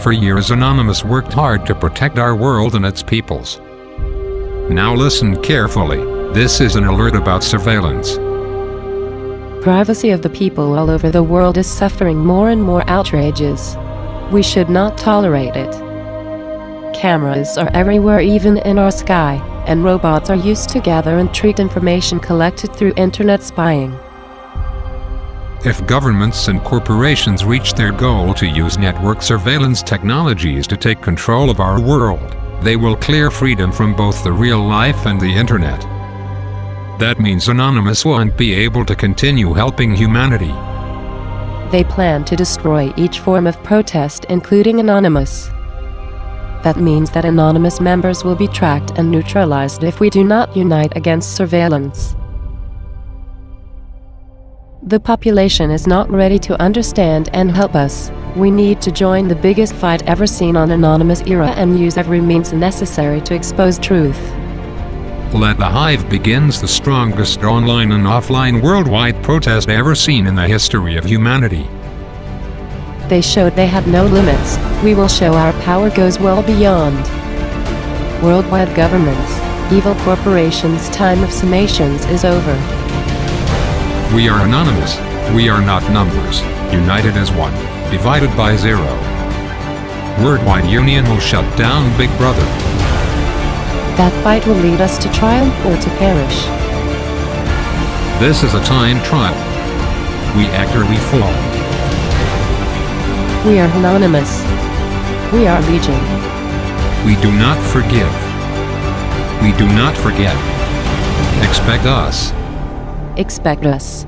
For years Anonymous worked hard to protect our world and its peoples. Now listen carefully, this is an alert about surveillance. Privacy of the people all over the world is suffering more and more outrages. We should not tolerate it. Cameras are everywhere, even in our sky, and robots are used to gather and treat information collected through internet spying. If governments and corporations reach their goal to use network surveillance technologies to take control of our world, they will clear freedom from both the real life and the internet. That means Anonymous won't be able to continue helping humanity. They plan to destroy each form of protest, including Anonymous. That means that Anonymous members will be tracked and neutralized if we do not unite against surveillance. The population is not ready to understand and help us. We need to join the biggest fight ever seen on Anonymous era and use every means necessary to expose truth. Let the Hive begins the strongest online and offline worldwide protest ever seen in the history of humanity. They showed they had no limits. We will show our power goes well beyond. Worldwide governments, evil corporations' time of summations is over. We are Anonymous. We are not numbers, united as one, divided by zero. Worldwide union will shut down Big Brother. That fight will lead us to triumph or to perish. This is a time trial. We act or we fall. We are Anonymous. We are Legion. We do not forgive. We do not forget. Expect us. Expect us.